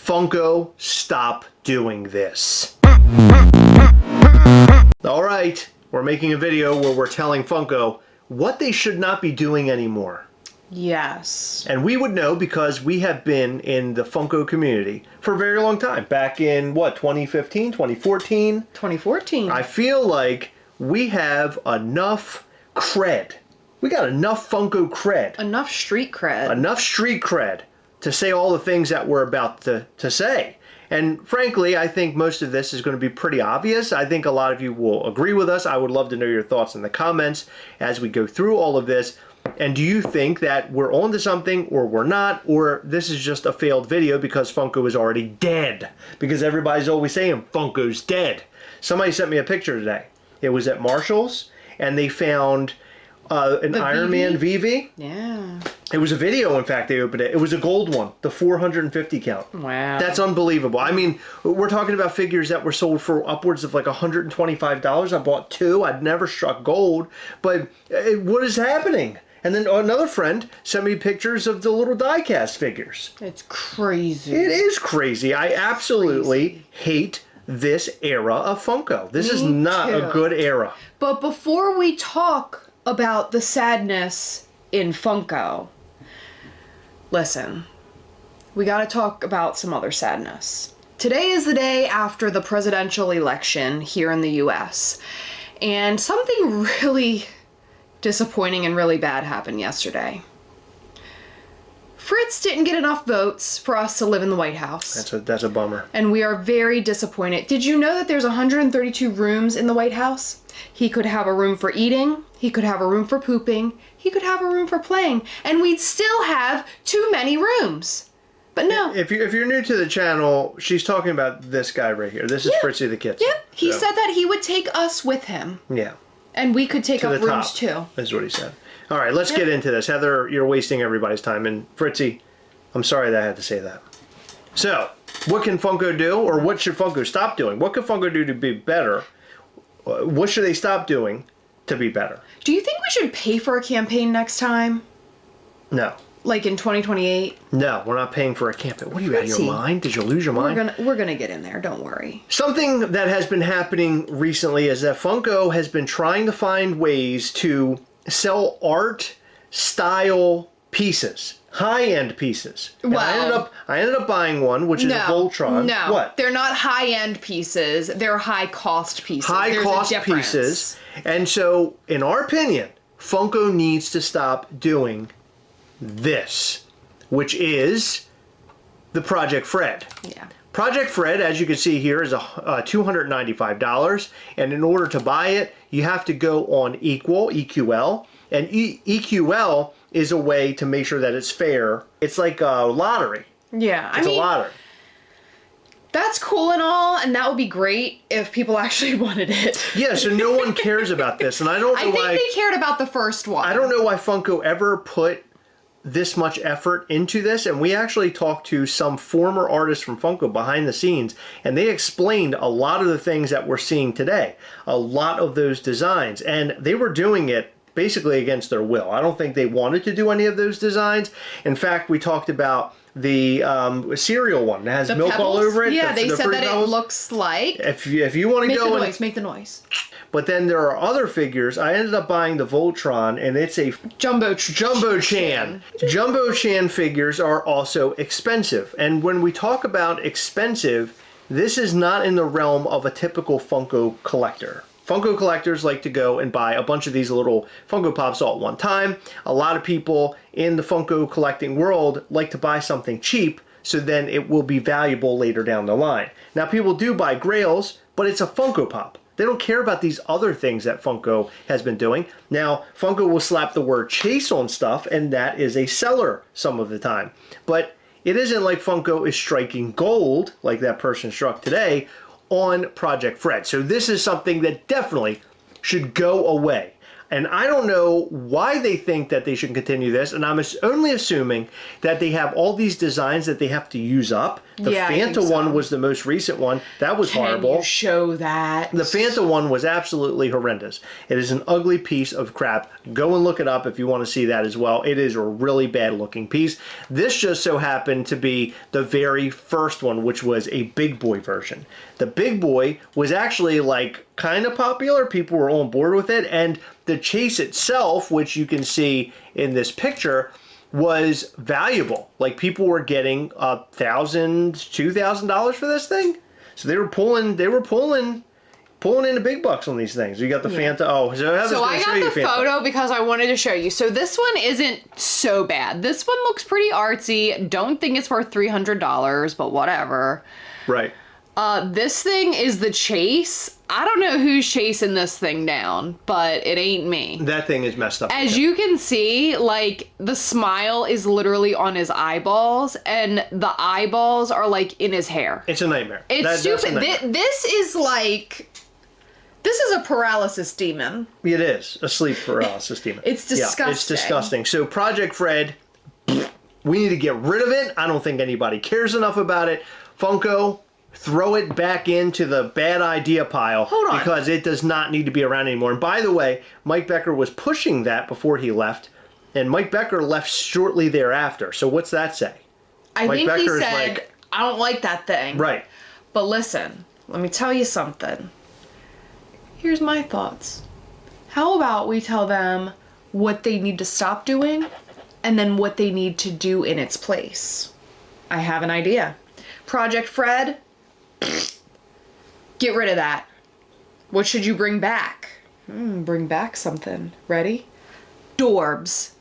Funko, stop doing this. All right, we're making a video where we're telling Funko what they should not be doing anymore. Yes. And we would know because we have been in the Funko community for a very long time. Back in, what, 2015, 2014? 2014. I feel like we have enough cred. We got enough Funko cred. Enough street cred. Enough street cred to say all the things that we're about to say. And frankly, I think most of this is going to be pretty obvious. I think a lot of you will agree with us. I would love to know your thoughts in the comments as we go through all of this. And do you think that we're on to something or we're not, or this is just a failed video because Funko is already dead? Because everybody's always saying Funko's dead. Somebody sent me a picture today. It was at Marshall's and they found an Iron Man VV. Yeah. It was a video, in fact, they opened it. It was a gold one, the 450 count. Wow. That's unbelievable. I mean, we're talking about figures that were sold for upwards of like $125. I bought two. I'd never struck gold. But what is happening? And then another friend sent me pictures of the little die-cast figures. It's crazy. It is crazy. I absolutely hate this era of Funko. This is not a good era. But before we talk about the sadness in Funko, listen, we got to talk about some other sadness. Today is the day after the presidential election here in the US, and something really disappointing and really bad happened yesterday. Fritz didn't get enough votes for us to live in the White House. That's a bummer. And we are very disappointed. Did you know that there's 132 rooms in the White House? He could have a room for eating, he could have a room for pooping, he could have a room for playing, and we'd still have too many rooms. But no. If you're new to the channel, she's talking about this guy right here. This is Fritzy the Kitten. Yep. He said that he would take us with him. Yeah. And we could take up rooms too. That's what he said. All right, let's get into this. Heather, you're wasting everybody's time. And Fritzy, I'm sorry that I had to say that. So, what can Funko do, or what should Funko stop doing? What can Funko do to be better? What should they stop doing to be better? Do you think we should pay for a campaign next time? No. Like in 2028? No, we're not paying for a campaign. What are you, out of your mind? Did you lose your mind? We're gonna get in there, don't worry. Something that has been happening recently is that Funko has been trying to find ways to sell art style pieces. High-end pieces. And Wow. I ended up buying one, which is a Voltron. No, what? They're not high-end pieces. They're high-cost pieces. High-cost pieces. And so, in our opinion, Funko needs to stop doing this, which is the Project Fred. Yeah. Project Fred, as you can see here, is $295, and in order to buy it, you have to go on EQL, and EQL is a way to make sure that it's fair. It's like a lottery. Yeah, It's a lottery. That's cool and all, and that would be great if people actually wanted it. Yeah, so no one cares about this, and I don't know why. I think they cared about the first one. I don't know why Funko ever put this much effort into this, and we actually talked to some former artists from Funko behind the scenes, and they explained a lot of the things that we're seeing today, a lot of those designs, and they were doing it basically against their will. I don't think they wanted to do any of those designs. In fact, we talked about the cereal one that has milk all over it. Yeah, they said that it looks like. If you want to go and make the noise. But then there are other figures. I ended up buying the Voltron, and it's a Jumbo Chan. Jumbo Chan figures are also expensive. And when we talk about expensive, this is not in the realm of a typical Funko collector. Funko collectors like to go and buy a bunch of these little Funko Pops all at one time. A lot of people in the Funko collecting world like to buy something cheap, so then it will be valuable later down the line. Now, people do buy Grails, but it's a Funko Pop. They don't care about these other things that Funko has been doing. Now, Funko will slap the word chase on stuff, and that is a seller some of the time. But it isn't like Funko is striking gold, like that person struck today, on Project Fred. So this is something that definitely should go away. And I don't know why they think that they should continue this, and I'm only assuming that they have all these designs that they have to use up. The Yeah, I think Fanta so. one was the most recent one. That was horrible. Can you show that? The Fanta one was absolutely horrendous. It is an ugly piece of crap. Go and look it up if you want to see that as well. It is a really bad looking piece. This just so happened to be the very first one, which was a big boy version. The big boy was actually like kind of popular. People were on board with it. And the chase itself, which you can see in this picture, was valuable. Like people were getting $1,000, $2,000 for this thing. So they were pulling in the big bucks on these things. You got the Fanta. Oh, so I got the photo because I wanted to show you. So this one isn't so bad. This one looks pretty artsy. Don't think it's worth $300, but whatever. Right. This thing is the chase. I don't know who's chasing this thing down, but it ain't me. That thing is messed up. As you can see, like, the smile is literally on his eyeballs, and the eyeballs are, like, in his hair. It's a nightmare. It's stupid. This is, like... This is a paralysis demon. It is. A sleep paralysis demon. It's disgusting. Yeah, it's disgusting. So Project Fred, we need to get rid of it. I don't think anybody cares enough about it. Funko, throw it back into the bad idea pile. Hold on. Because it does not need to be around anymore. And by the way, Mike Becker was pushing that before he left. And Mike Becker left shortly thereafter. So what's that say? I Mike think Becker he is said, like, I don't like that thing. right. But listen, let me tell you something. Here's my thoughts. How about we tell them what they need to stop doing and then what they need to do in its place? I have an idea. Project Fred, get rid of that. What should you bring back? Bring back something. Ready? Dorbs.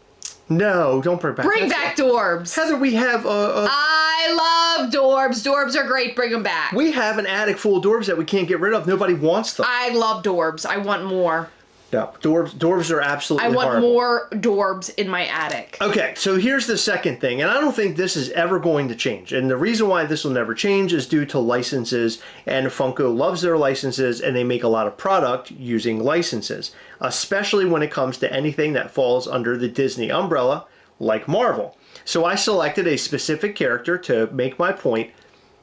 No, don't bring back. Bring back Dorbs. Heather, we have I love Dorbs. Dorbs are great. Bring them back. we have an attic full of Dorbs that we can't get rid of. Nobody wants them. I love Dorbs. I want more. No, Dorbs are absolutely I want horrible. more Dorbs in my attic. Okay, so here's the second thing, and I don't think this is ever going to change. And the reason why this will never change is due to licenses, and Funko loves their licenses, and they make a lot of product using licenses, especially when it comes to anything that falls under the Disney umbrella, like Marvel. So I selected a specific character to make my point,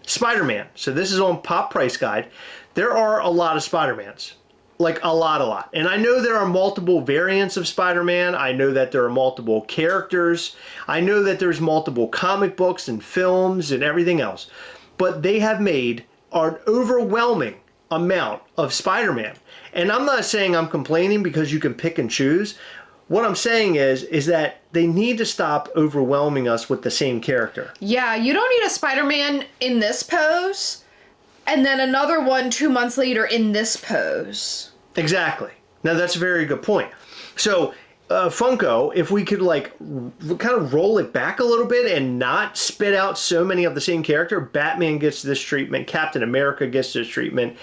Spider-Man. So this is on Pop Price Guide. There are a lot of Spider-Mans. Like a lot. And I know there are multiple variants of Spider-Man. I know that there are multiple characters. I know that there's multiple comic books and films and everything else. But they have made an overwhelming amount of Spider-Man. And I'm not saying I'm complaining because you can pick and choose. What I'm saying is that they need to stop overwhelming us with the same character. Yeah, you don't need a Spider-Man in this pose, and then another one 2 months later in this pose. Exactly. Now that's a very good point. So Funko, if we could like kind of roll it back a little bit and not spit out so many of the same character, Batman gets this treatment, Captain America gets this treatment,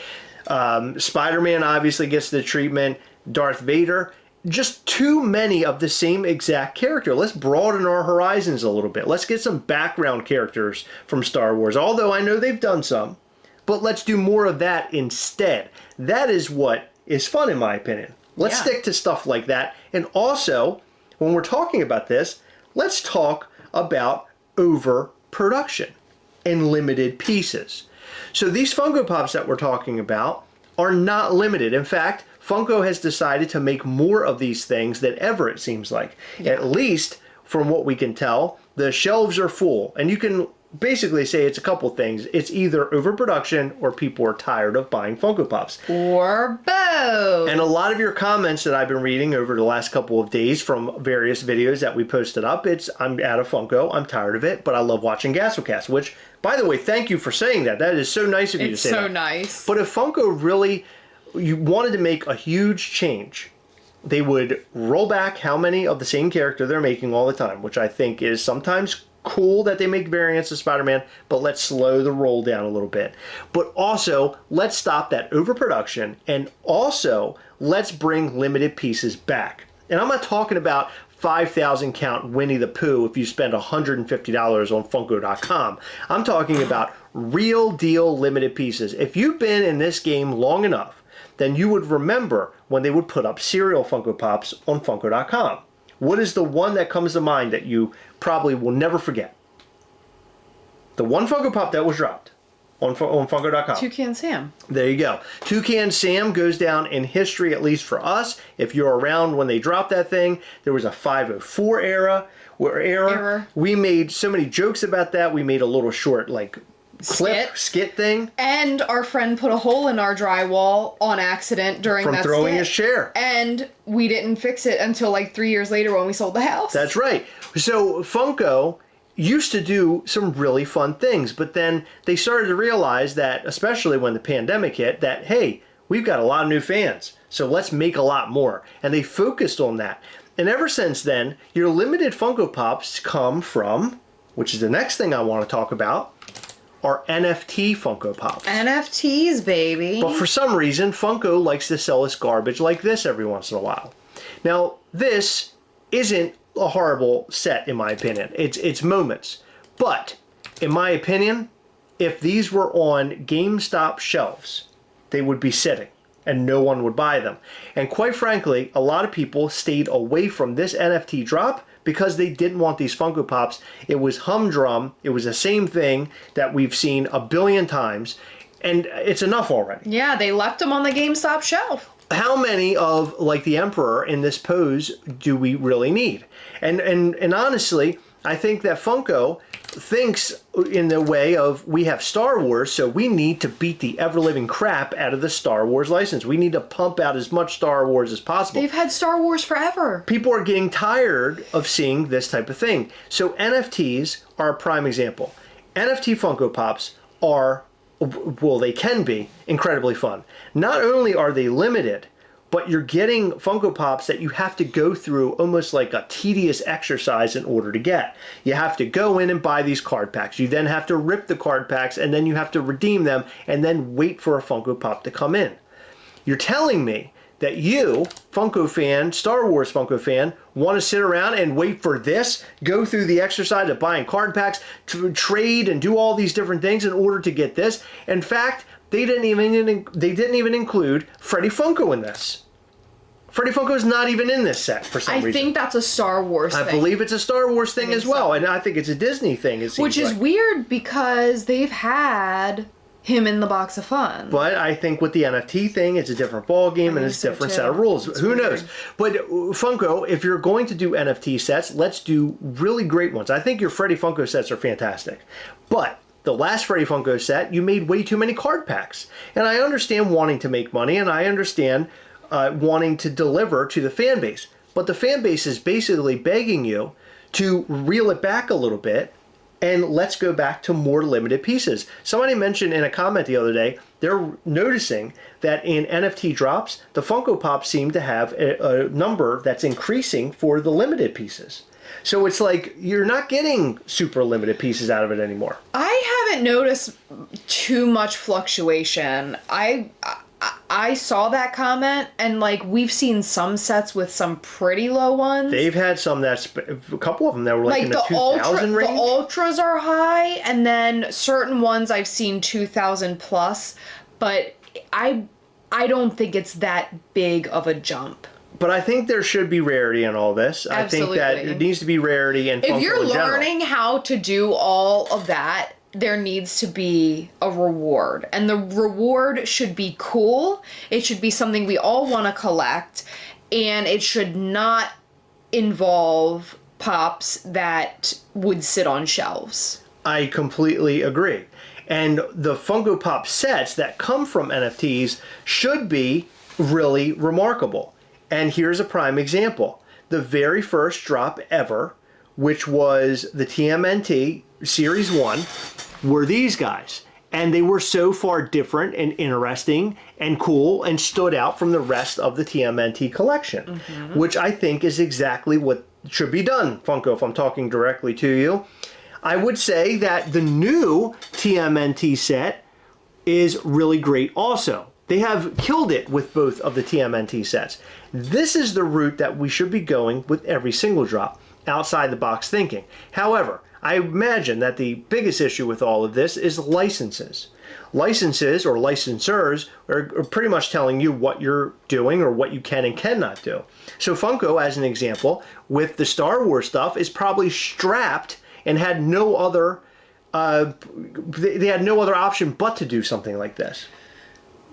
Spider-Man obviously gets the treatment, Darth Vader, just too many of the same exact character. Let's broaden our horizons a little bit. Let's get some background characters from Star Wars, although I know they've done some. But let's do more of that instead. That is what is fun, in my opinion. Let's stick to stuff like that. And also, when we're talking about this, let's talk about overproduction and limited pieces. So these Funko Pops that we're talking about are not limited. In fact, Funko has decided to make more of these things than ever, it seems like. At least, from what we can tell, the shelves are full. And you can basically say it's a couple things. It's either overproduction or people are tired of buying Funko Pops. Or both. And a lot of your comments that I've been reading over the last couple of days from various videos that we posted up, it's, I'm out of Funko, I'm tired of it, but I love watching Gastlecast, which, by the way, thank you for saying that. That is so nice of you to say that. It's so nice. But if Funko really, you wanted to make a huge change, they would roll back how many of the same character they're making all the time, which I think is sometimes cool that they make variants of Spider-Man, but let's slow the roll down a little bit. But also, let's stop that overproduction, and also, let's bring limited pieces back. And I'm not talking about 5,000 count Winnie the Pooh if you spend $150 on Funko.com. I'm talking about real deal limited pieces. If you've been in this game long enough, then you would remember when they would put up cereal Funko Pops on Funko.com. What is the one that comes to mind that you probably will never forget? The one Funko Pop that was dropped on Funko.com. Toucan Sam. There you go. Toucan Sam goes down in history, at least for us. If you're around when they dropped that thing, there was a 504 era. We made so many jokes about that. We made a little short, like, skit thing. And our friend put a hole in our drywall on accident during that skit. From throwing his chair. And we didn't fix it until like 3 years later when we sold the house. That's right. So Funko used to do some really fun things, but then they started to realize that, especially when the pandemic hit, that, hey, we've got a lot of new fans, so let's make a lot more. And they focused on that. And ever since then, your limited Funko Pops come from, which is the next thing I want to talk about, are NFT Funko Pops. NFTs, baby. But for some reason, Funko likes to sell us garbage like this every once in a while. Now, this isn't a horrible set, in my opinion. It's moments. But, in my opinion, if these were on GameStop shelves, they would be sitting, and no one would buy them. And quite frankly, a lot of people stayed away from this NFT drop because they didn't want these Funko Pops. It was humdrum. It was the same thing that we've seen a billion times, and it's enough already. Yeah, they left them on the GameStop shelf. How many of, like, the Emperor in this pose do we really need? And honestly, I think that Funko thinks in the way of, we have Star Wars, so we need to beat the ever-living crap out of the Star Wars license. We need to pump out as much Star Wars as possible. They've had Star Wars forever. People are getting tired of seeing this type of thing. So NFTs are a prime example. NFT Funko Pops are, well, they can be incredibly fun. Not only are they limited, but you're getting Funko Pops that you have to go through almost like a tedious exercise in order to get. You have to go in and buy these card packs. You then have to rip the card packs, and then you have to redeem them, and then wait for a Funko Pop to come in. You're telling me that you, Funko fan, Star Wars Funko fan, want to sit around and wait for this, go through the exercise of buying card packs, to trade and do all these different things in order to get this. In fact, they didn't even include Freddy Funko in this. Freddy Funko is not even in this set for some reason. I think that's a Star Wars thing. I believe it's a Star Wars thing as well, and I think it's a Disney thing. Which is weird because they've had him in the box of fun. But I think with the NFT thing, it's a different ball game and it's a different set of rules. Who knows? But Funko, if you're going to do NFT sets, let's do really great ones. I think your Freddy Funko sets are fantastic. But the last Freddy Funko set, you made way too many card packs. And I understand wanting to make money, and I understand wanting to deliver to the fan base. But the fan base is basically begging you to reel it back a little bit, and let's go back to more limited pieces. Somebody mentioned in a comment the other day, they're noticing that in NFT drops, the Funko Pops seem to have a number that's increasing for the limited pieces. So it's like you're not getting super limited pieces out of it anymore. I haven't noticed too much fluctuation. I saw that comment, and like we've seen some sets with some pretty low ones. They've had some a couple of them that were like in the 2,000 range. The ultras are high, and then certain ones I've seen 2,000 plus, but I don't think it's that big of a jump. But I think there should be rarity in all this. Absolutely. I think that it needs to be rarity in Funko in general. If you're learning how to do all of that, there needs to be a reward. And the reward should be cool. It should be something we all want to collect. And it should not involve pops that would sit on shelves. I completely agree. And the Funko Pop sets that come from NFTs should be really remarkable. And here's a prime example. The very first drop ever, which was the TMNT Series 1, were these guys. And they were so far different and interesting and cool and stood out from the rest of the TMNT collection, which I think is exactly what should be done, Funko, if I'm talking directly to you. I would say that the new TMNT set is really great also. They have killed it with both of the TMNT sets. This is the route that we should be going with every single drop, outside the box thinking. However, I imagine that the biggest issue with all of this is licenses. Licenses or licensors are pretty much telling you what you're doing or what you can and cannot do. So Funko, as an example, with the Star Wars stuff, is probably strapped and had no other, they had no other option but to do something like this.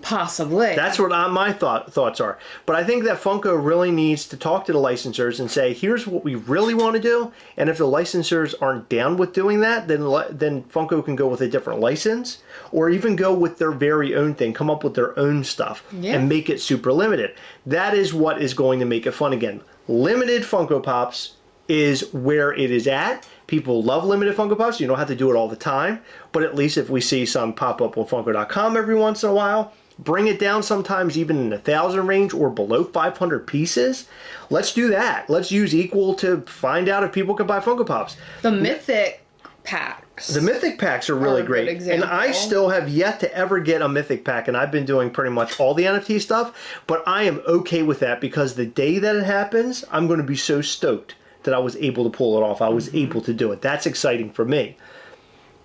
Possibly. That's what my thoughts are. But I think that Funko really needs to talk to the licensors and say, here's what we really want to do. And if the licensors aren't down with doing that, then Funko can go with a different license or even go with their very own thing, come up with their own stuff and make it super limited. That is what is going to make it fun again. Limited Funko Pops is where it is at. People love limited Funko Pops. You don't have to do it all the time. But at least if we see some pop up on Funko.com every once in a while, bring it down sometimes even in the 1,000 range or below 500 pieces. Let's do that. Let's use equal to find out if people can buy Funko Pops. The Mythic packs. The Mythic packs are really great. And I still have yet to ever get a Mythic pack, and I've been doing pretty much all the NFT stuff, but I am okay with that because the day that it happens, I'm going to be so stoked that I was able to pull it off. I was able to do it. That's exciting for me.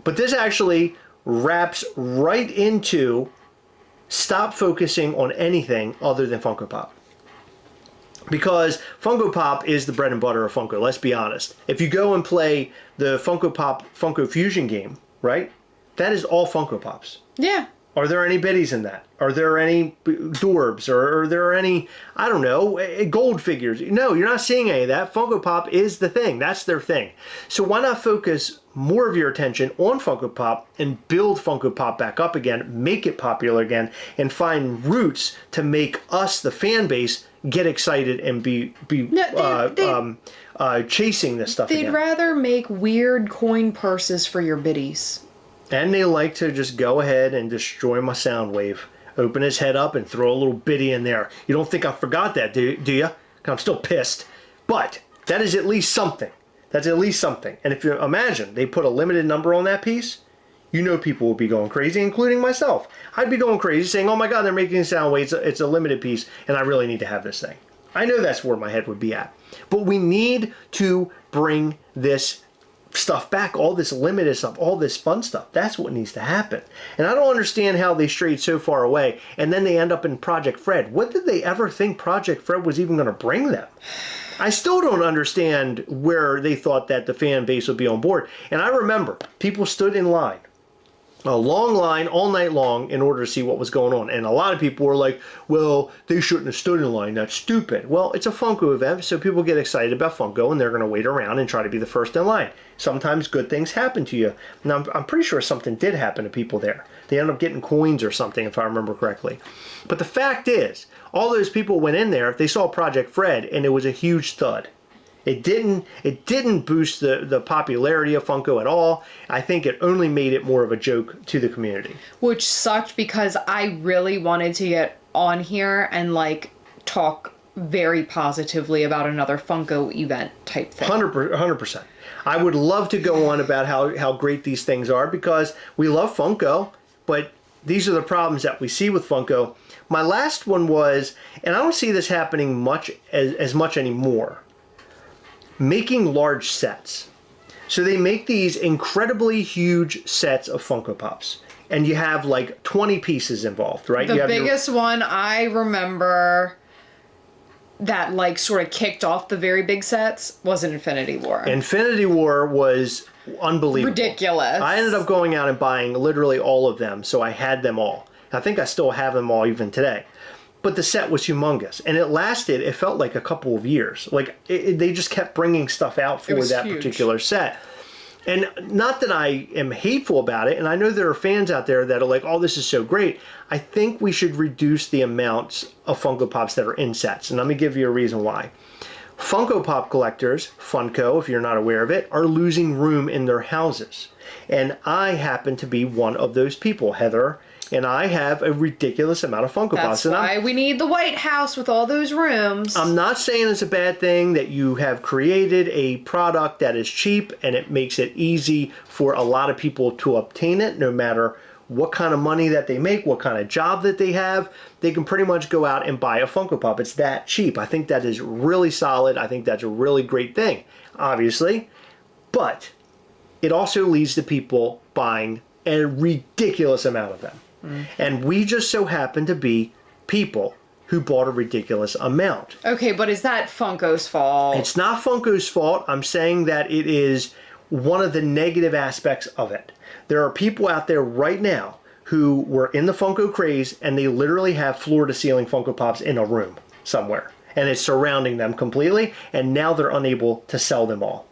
But this actually wraps right into stop focusing on anything other than Funko Pop. Because Funko Pop is the bread and butter of Funko, let's be honest. If you go and play the Funko Pop Funko Fusion game, right? That is all Funko Pops. Yeah. Are there any biddies in that? Are there any Dorbs? Or are there any, I don't know, gold figures? No, you're not seeing any of that. Funko Pop is the thing. That's their thing. So why not focus more of your attention on Funko Pop and build Funko Pop back up again, make it popular again, and find routes to make us, the fan base, get excited and be chasing this stuff again. They'd rather make weird coin purses for your biddies. And they like to just go ahead and destroy my sound wave. Open his head up and throw a little biddy in there. You don't think I forgot that, do you? I'm still pissed. But that is at least something. That's at least something. And if you imagine they put a limited number on that piece, you know people will be going crazy, including myself. I'd be going crazy saying, oh my God, they're making sound waves. It's a limited piece and I really need to have this thing. I know that's where my head would be at. But we need to bring this stuff back, all this limited stuff, all this fun stuff. That's what needs to happen. And I don't understand how they strayed so far away and then they end up in Project Fred. What did they ever think Project Fred was even going to bring them? I still don't understand where they thought that the fan base would be on board. And I remember people stood in line, a long line all night long in order to see what was going on. And a lot of people were like, well, they shouldn't have stood in line. That's stupid. Well, it's a Funko event, so people get excited about Funko and they're going to wait around and try to be the first in line. Sometimes good things happen to you. Now, I'm pretty sure something did happen to people there. They ended up getting coins or something, if I remember correctly. But the fact is, all those people went in there, they saw Project Fred, and it was a huge thud. It didn't boost the popularity of Funko at all. I think it only made it more of a joke to the community. Which sucked because I really wanted to get on here and like talk very positively about another Funko event type thing. 100%. I would love to go on about how great these things are because we love Funko, but these are the problems that we see with Funko. My last one was, and I don't see this happening much as much anymore, making large sets. So they make these incredibly huge sets of Funko Pops. And you have like 20 pieces involved, right? The biggest one I remember that like sort of kicked off the very big sets was an Infinity War. Infinity War was unbelievable. Ridiculous. I ended up going out and buying literally all of them, so I had them all. I think I still have them all even today. But the set was humongous, and it lasted, it felt like a couple of years. Like, they just kept bringing stuff out for that huge particular set. And not that I am hateful about it, and I know there are fans out there that are like, oh, this is so great. I think we should reduce the amounts of Funko Pops that are in sets, and let me give you a reason why. Funko Pop collectors, Funko, if you're not aware of it, are losing room in their houses. And I happen to be one of those people, Heather. And I have a ridiculous amount of Funko Pops. That's why we need the White House with all those rooms. I'm not saying it's a bad thing that you have created a product that is cheap and it makes it easy for a lot of people to obtain it, no matter what kind of money that they make, what kind of job that they have. They can pretty much go out and buy a Funko Pop. It's that cheap. I think that is really solid. I think that's a really great thing, obviously. But it also leads to people buying a ridiculous amount of them. And we just so happen to be people who bought a ridiculous amount. Okay, but is that Funko's fault? It's not Funko's fault. I'm saying that it is one of the negative aspects of it. There are people out there right now who were in the Funko craze and they literally have floor-to-ceiling Funko Pops in a room somewhere. And it's surrounding them completely, and now they're unable to sell them all.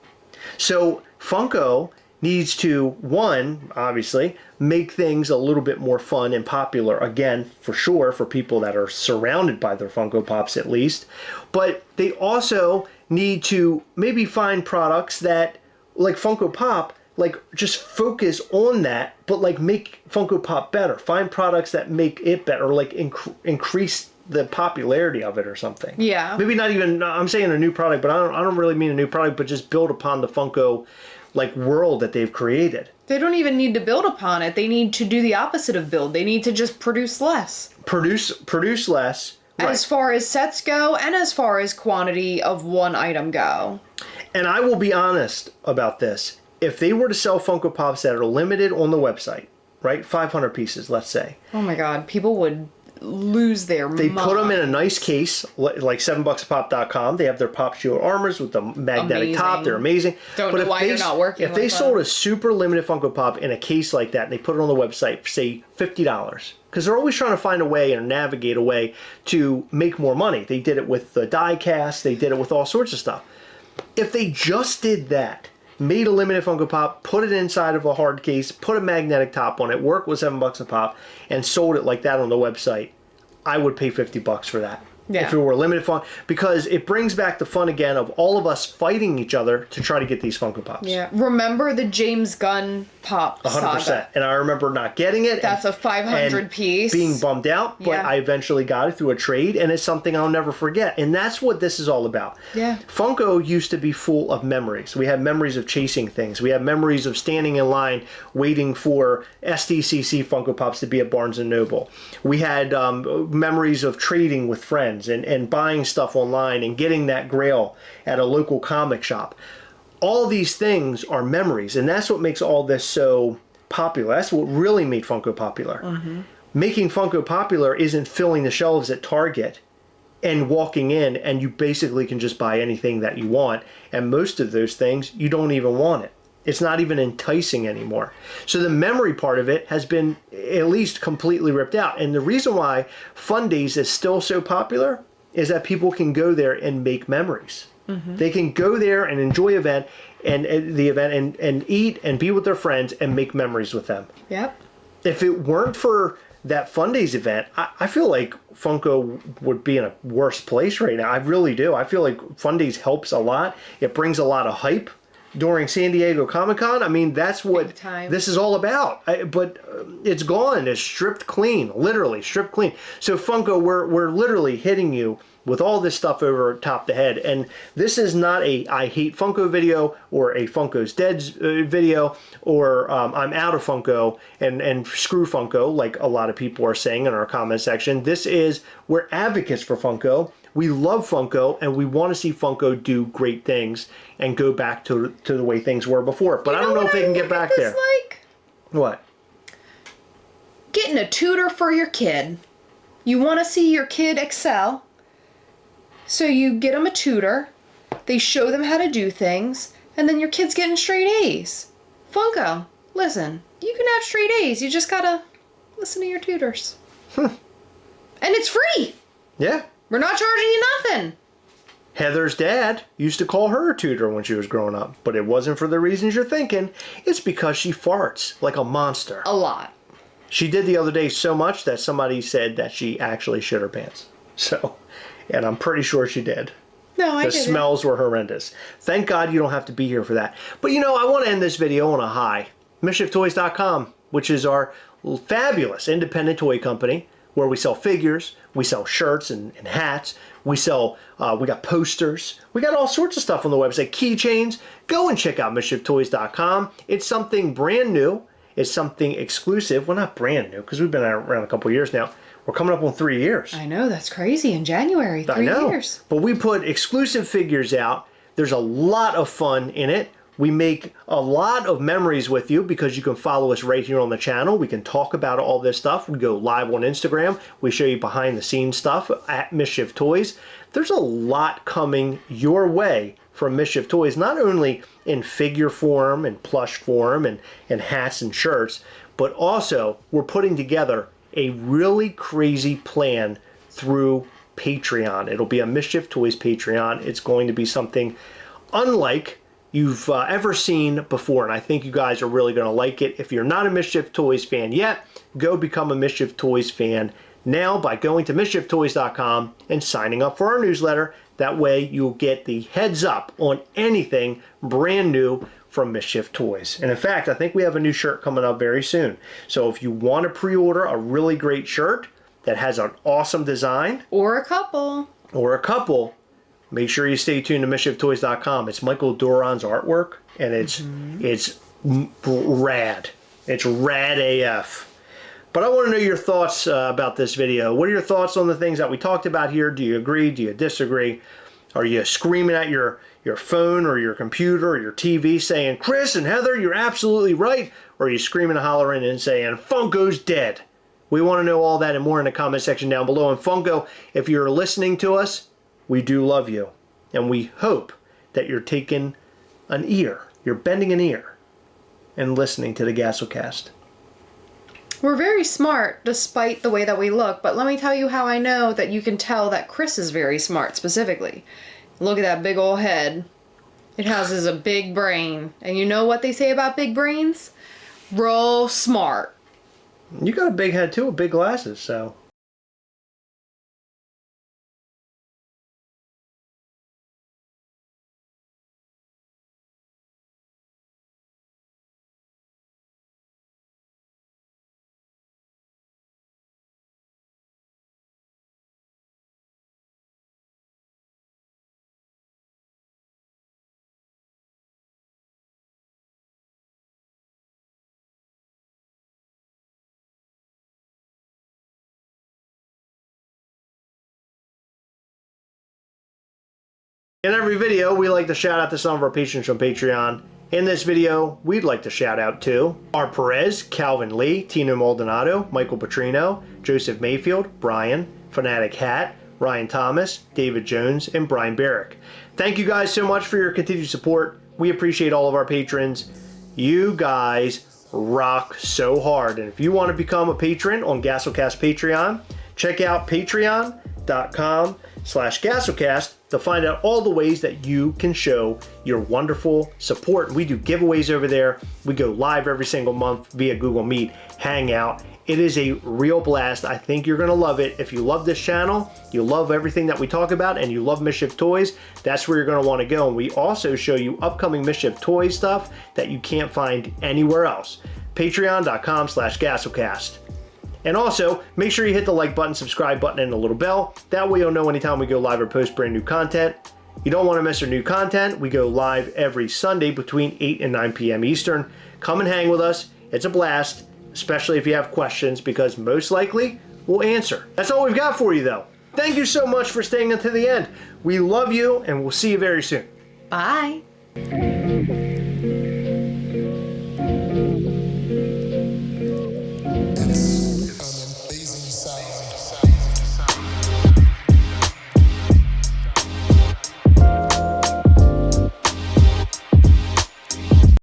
So Funko needs to, one, obviously, make things a little bit more fun and popular, again, for sure, for people that are surrounded by their Funko Pops at least. But they also need to maybe find products that, like Funko Pop, like just focus on that, but like make Funko Pop better. Find products that make it better, or like increase the popularity of it or something. Yeah. Maybe not even, I'm saying a new product, but I don't really mean a new product, but just build upon the Funko like world that they've created. They don't even need to build upon it. They need to do the opposite of build. They need to just produce less. Produce less. As Right. far as sets go, and as far as quantity of one item go. And I will be honest about this. If they were to sell Funko Pops that are limited on the website, right? 500 pieces, let's say. Oh my god, people would lose their They mind. put them in a nice case, like $7bucksapop.com. They have their Pop Shield armors with the magnetic top. Amazing. They're amazing. Don't know why you're not working If they with sold them. a super limited Funko Pop in a case like that and they put it on the website for, say, $50, because they're always trying to find a way and navigate a way to make more money. They did it with the die cast. They did it with all sorts of stuff. If they just did that, made a limited Funko Pop, put it inside of a hard case, put a magnetic top on it, work with $7 a pop, and sold it like that on the website, I would pay $50 for that. Yeah. If it were a limited fun, because it brings back the fun again of all of us fighting each other to try to get these Funko Pops. Yeah. Remember the James Gunn Pop 100%. saga? And I remember not getting it. That's a 500 and piece. being bummed out, but Yeah. I eventually got it through a trade, and it's something I'll never forget. And that's what this is all about. Yeah. Funko used to be full of memories. We have memories of chasing things. We have memories of standing in line waiting for SDCC Funko Pops to be at Barnes & Noble. We had memories of trading with friends and buying stuff online and getting that grail at a local comic shop. All these things are memories, and that's what makes all this so popular. That's what really made Funko popular. Mm-hmm. Making Funko popular isn't filling the shelves at Target and walking in and you basically can just buy anything that you want, and most of those things you don't even want it. It's not even enticing anymore. So the memory part of it has been at least completely ripped out. And the reason why Fun Days is still so popular is that people can go there and make memories. Mm-hmm. They can go there and enjoy the event and eat and be with their friends and make memories with them. Yep. If it weren't for that Fun Days event, I feel like Funko would be in a worse place right now. I really do. I feel like Fun Days helps a lot. It brings a lot of hype during San Diego Comic-Con. I mean, that's what this is all about. But it's gone. It's stripped clean, literally stripped clean. So Funko, we're literally hitting you with all this stuff over top the head. And this is not a I hate Funko video or a Funko's dead video or I'm out of Funko and screw Funko, like a lot of people are saying in our comment section. This is, we're advocates for Funko. We love Funko, and we want to see Funko do great things and go back to the way things were before. But I don't know if they can get back there. Like? What? Getting a tutor for your kid. You want to see your kid excel, so you get them a tutor. They show them how to do things, and then your kid's getting straight A's. Funko, listen, you can have straight A's. You just gotta listen to your tutors. And it's free. Yeah. We're not charging you nothing. Heather's dad used to call her a tutor when she was growing up, but it wasn't for the reasons you're thinking. It's because she farts like a monster. A lot. She did the other day so much that somebody said that she actually shit her pants. So, and I'm pretty sure she did. No, I The didn't. smells were horrendous. Thank God you don't have to be here for that. But you know, I want to end this video on a high. MISCHIEFtoys.com, which is our fabulous independent toy company, where we sell figures, we sell shirts and hats, we sell, we got posters, we got all sorts of stuff on the website, keychains. Go and check out MISCHIEFtoys.com. It's something brand new. It's something exclusive. Well, not brand new, because we've been around a couple of years now. We're coming up on 3 years. I know, that's crazy. In January, 3 years. But we put exclusive figures out. There's a lot of fun in it. We make a lot of memories with you because you can follow us right here on the channel. We can talk about all this stuff. We go live on Instagram. We show you behind the scenes stuff at Mischief Toys. There's a lot coming your way from Mischief Toys, not only in figure form and plush form and hats and shirts, but also we're putting together a really crazy plan through Patreon. It'll be a Mischief Toys Patreon. It's going to be something unlike you've ever seen before, and I think you guys are really going to like it. If you're not a Mischief Toys fan yet, go become a Mischief Toys fan now by going to MISCHIEFToys.com and signing up for our newsletter. That way you'll get the heads up on anything brand new from Mischief Toys. And in fact, I think we have a new shirt coming up very soon. So if you want to pre-order a really great shirt that has an awesome design, Or a couple, make sure you stay tuned to MISCHIEFToys.com. It's Michael Doron's artwork, and it's rad. It's rad AF. But I want to know your thoughts about this video. What are your thoughts on the things that we talked about here? Do you agree? Do you disagree? Are you screaming at your phone or your computer or your TV saying, Chris and Heather, you're absolutely right? Or are you screaming and hollering and saying, Funko's dead? We want to know all that and more in the comment section down below. And Funko, if you're listening to us, we do love you. And we hope that you're taking an ear, you're bending an ear and listening to the Gastlecast. we're very smart despite the way that we look, but let me tell you how I know that you can tell that Chris is very smart specifically. Look at that big old head. It houses a big brain. And you know what they say about big brains? Real smart. You got a big head too with big glasses, so. In every video, we like to shout out to some of our patrons from Patreon. In this video, we'd like to shout out to R. Perez, Calvin Lee, Tino Maldonado, Michael Petrino, Joseph Mayfield, Brian, Fanatic Hat, Ryan Thomas, David Jones, and Brian Barrick. Thank you guys so much for your continued support. We appreciate all of our patrons. You guys rock so hard. And if you want to become a patron on Gastlecast Patreon, check out patreon.com/Gastlecast to find out all the ways that you can show your wonderful support. We do giveaways over there. We go live every single month via Google Meet, Hangout. It is a real blast. I think you're gonna love it. If you love this channel, you love everything that we talk about, and you love Mischief Toys, that's where you're gonna wanna go. And we also show you upcoming Mischief Toys stuff that you can't find anywhere else. Patreon.com/Gastlecast. And also, make sure you hit the like button, subscribe button, and the little bell. That way you'll know anytime we go live or post brand new content. You don't want to miss our new content. We go live every Sunday between 8 and 9 p.m. Eastern. Come and hang with us. It's a blast, especially if you have questions, because most likely we'll answer. That's all we've got for you, though. Thank you so much for staying until the end. We love you, and we'll see you very soon. Bye.